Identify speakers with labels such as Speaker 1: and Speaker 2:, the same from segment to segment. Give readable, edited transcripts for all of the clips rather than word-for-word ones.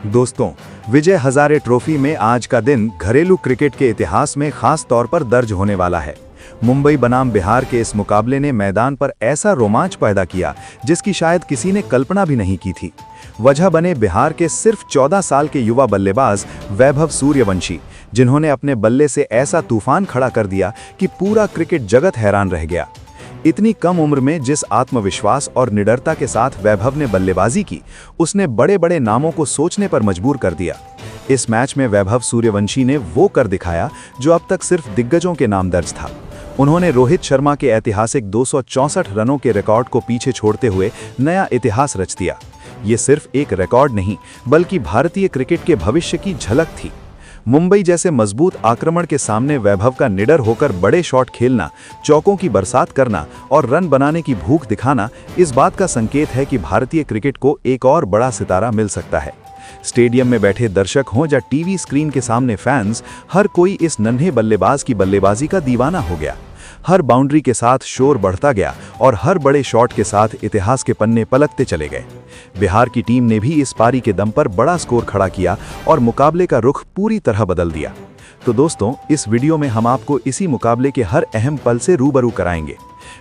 Speaker 1: दोस्तों, विजय हजारे ट्रॉफी में आज का दिन घरेलू क्रिकेट के इतिहास में खास तौर पर दर्ज होने वाला है। मुंबई बनाम बिहार के इस मुकाबले ने मैदान पर ऐसा रोमांच पैदा किया जिसकी शायद किसी ने कल्पना भी नहीं की थी। वजह बने बिहार के सिर्फ 14 साल के युवा बल्लेबाज वैभव सूर्यवंशी, जिन्होंने अपने बल्ले से ऐसा तूफान खड़ा कर दिया कि पूरा क्रिकेट जगत हैरान रह गया। इतनी कम उम्र में जिस आत्मविश्वास और निडरता के साथ वैभव ने बल्लेबाजी की, उसने बड़े बड़े नामों को सोचने पर मजबूर कर दिया। इस मैच में वैभव सूर्यवंशी ने वो कर दिखाया जो अब तक सिर्फ दिग्गजों के नाम दर्ज था। उन्होंने रोहित शर्मा के ऐतिहासिक 264 रनों के रिकॉर्ड को पीछे छोड़ते हुए नया इतिहास रच दिया। ये सिर्फ एक रिकॉर्ड नहीं, बल्कि भारतीय क्रिकेट के भविष्य की झलक थी। मुंबई जैसे मजबूत आक्रमण के सामने वैभव का निडर होकर बड़े शॉट खेलना, चौकों की बरसात करना और रन बनाने की भूख दिखाना इस बात का संकेत है कि भारतीय क्रिकेट को एक और बड़ा सितारा मिल सकता है। स्टेडियम में बैठे दर्शक हों या टीवी स्क्रीन के सामने फैंस, हर कोई इस नन्हे बल्लेबाज की बल्लेबाजी का दीवाना हो गया। हर बाउंड्री के साथ शोर बढ़ता गया और हर बड़े शॉट के साथ इतिहास के पन्ने पलटते चले गए। बिहार की टीम ने भी इस पारी के दम पर बड़ा स्कोर खड़ा किया और मुकाबले का रुख पूरी तरह बदल दिया। तो दोस्तों, इस वीडियो में हम आपको इसी मुकाबले के हर अहम पल से रूबरू कराएंगे।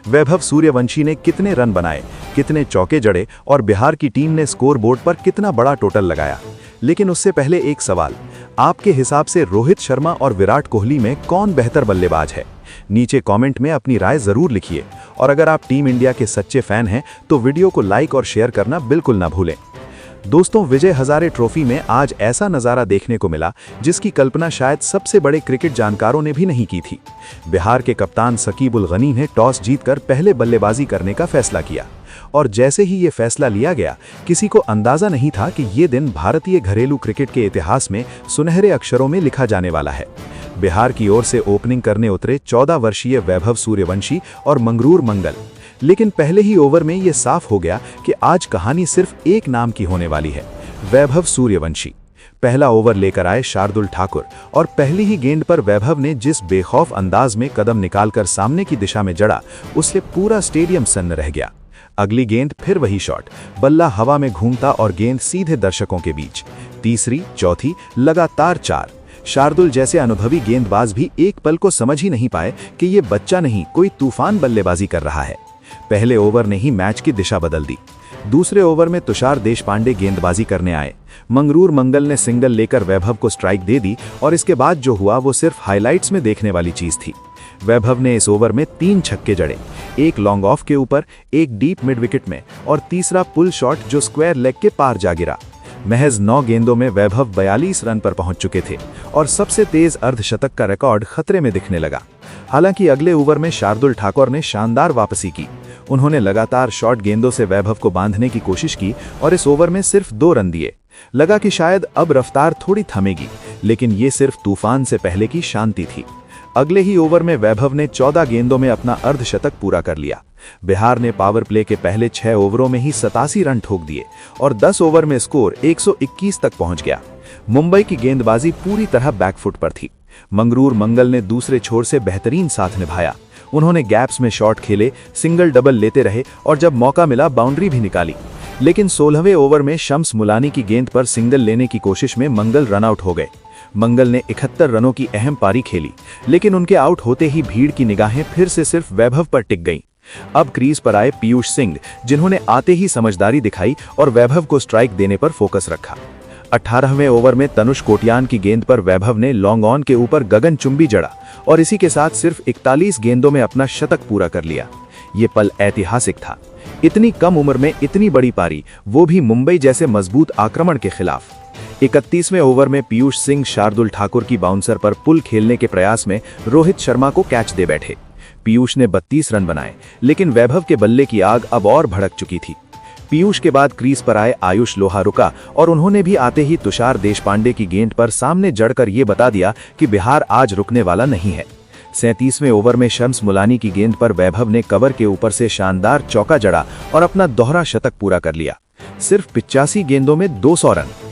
Speaker 1: वैभव सूर्यवंशी ने कितने रन बनाए, कितने चौके जड़े और बिहार की टीम ने स्कोर बोर्ड पर कितना बड़ा टोटल लगाया। लेकिन उससे पहले एक सवाल, आपके हिसाब से रोहित शर्मा और विराट कोहली में कौन बेहतर बल्लेबाज है? नीचे कमेंट में अपनी राय जरूर लिखिए और अगर आप टीम इंडिया के सच्चे फैन हैं तो वीडियो को लाइक और शेयर करना बिल्कुल ना भूलें। दोस्तों, विजय हजारे ट्रॉफी में आज ऐसा नज़ारा देखने को मिला जिसकी कल्पना शायद सबसे बड़े क्रिकेट जानकारों ने भी नहीं की थी। बिहार के कप्तान शकीब उल गनी ने टॉस जीतकर पहले बल्लेबाजी करने का फैसला किया और जैसे ही ये फैसला लिया गया, किसी को अंदाजा नहीं था कि ये दिन भारतीय घरेलू क्रिकेट के इतिहास में सुनहरे अक्षरों में लिखा जाने वाला है। बिहार की ओर से ओपनिंग करने उतरे 14 वर्षीय वैभव सूर्यवंशी और मंगरूर मंगल। लेकिन पहले ही ओवर में ये साफ हो गया कि आज कहानी सिर्फ एक नाम की होने वाली है, वैभव सूर्यवंशी। पहला ओवर लेकर आए शार्दुल ठाकुर और पहली ही गेंद पर वैभव ने जिस बेखौफ अंदाज में कदम निकालकर सामने की दिशा में जड़ा, उससे पूरा स्टेडियम सन्न रह गया। अगली गेंद फिर वही शॉट, बल्ला हवा में घूमता और गेंद सीधे दर्शकों के बीच। तीसरी, चौथी, लगातार 4। शार्दुल जैसे अनुभवी गेंदबाज भी एक पल को समझ ही नहीं पाए कि ये बच्चा नहीं, कोई तूफान बल्लेबाजी कर रहा है। पहले ओवर ने ही मैच की दिशा बदल दी। दूसरे ओवर में तुषार देशपांडे गेंदबाजी करने आए। मंगरूर मंगल ने सिंगल लेकर वैभव को स्ट्राइक दे दी और इसके बाद जो हुआ वो सिर्फ हाइलाइट्स में देखने वाली चीज थी। वैभव ने इस ओवर में 3 छक्के जड़े, एक लॉन्ग ऑफ के ऊपर, एक डीप मिड विकेट में और तीसरा पुल शॉट जो स्क्वायर लेग के पार जा गिरा। महज 9 गेंदों में वैभव 42 रन पर पहुंच चुके थे और सबसे तेज अर्धशतक का रिकॉर्ड खतरे में दिखने लगा। हालांकि अगले ओवर में शार्दुल ठाकुर ने शानदार वापसी की। उन्होंने लगातार शॉर्ट गेंदों से वैभव को बांधने की कोशिश की और इस ओवर में सिर्फ 2 रन दिए। लगा कि शायद अब रफ्तार थोड़ी थमेगी, लेकिन ये सिर्फ तूफान से पहले की शांति थी। अगले ही ओवर में वैभव ने 14 गेंदों में अपना अर्धशतक पूरा कर लिया। बिहार ने पावर प्ले के पहले 6 ओवरों में ही 87 रन ठोक दिए और 10 ओवर में स्कोर 121 तक पहुंच गया। मुंबई की गेंदबाजी पूरी तरह बैकफुट पर थी। मंगरूर मंगल ने दूसरे छोर से बेहतरीन साथ निभाया। उन्होंने गैप्स में शॉट खेले, सिंगल डबल लेते रहे और जब मौका मिला बाउंड्री भी निकाली। लेकिन 16वें ओवर में शम्स मुलानी की गेंद पर सिंगल लेने की कोशिश में मंगल रन आउट हो गए। मंगल ने 71 रनों की अहम पारी खेली, लेकिन उनके आउट होते ही भीड़ की निगाहें फिर से सिर्फ वैभव पर टिक गईं। अब क्रीज पर आए पीयूष सिंह, जिन्होंने आते ही समझदारी दिखाई और वैभव को स्ट्राइक देने पर फोकस रखा। 18वें ओवर में तनुष कोटियान की गेंद पर वैभव ने लॉन्ग ऑन के ऊपर गगनचुंबी जड़ा और इसी के साथ सिर्फ 41 गेंदों में अपना शतक पूरा कर लिया। ये पल ऐतिहासिक था। इतनी कम उम्र में इतनी बड़ी पारी, वो भी मुंबई जैसे मजबूत आक्रमण के खिलाफ। 31वें ओवर में पीयूष सिंह शार्दुल ठाकुर की बाउंसर पर पुल खेलने के प्रयास में रोहित शर्मा को कैच दे बैठे। पीयूष ने 32 रन बनाए, लेकिन वैभव के बल्ले की आग अब और भड़क चुकी थी। पीयूष के बाद क्रीज पर आए आयुष लोहा रुका और उन्होंने भी आते ही तुषार देशपांडे की गेंद पर सामने जड़कर ये बता दिया कि बिहार आज रुकने वाला नहीं है। 37वें ओवर में शम्स मुलानी की गेंद पर वैभव ने कवर के ऊपर से शानदार चौका जड़ा और अपना दोहरा शतक पूरा कर लिया। सिर्फ 85 गेंदों में 200 रन।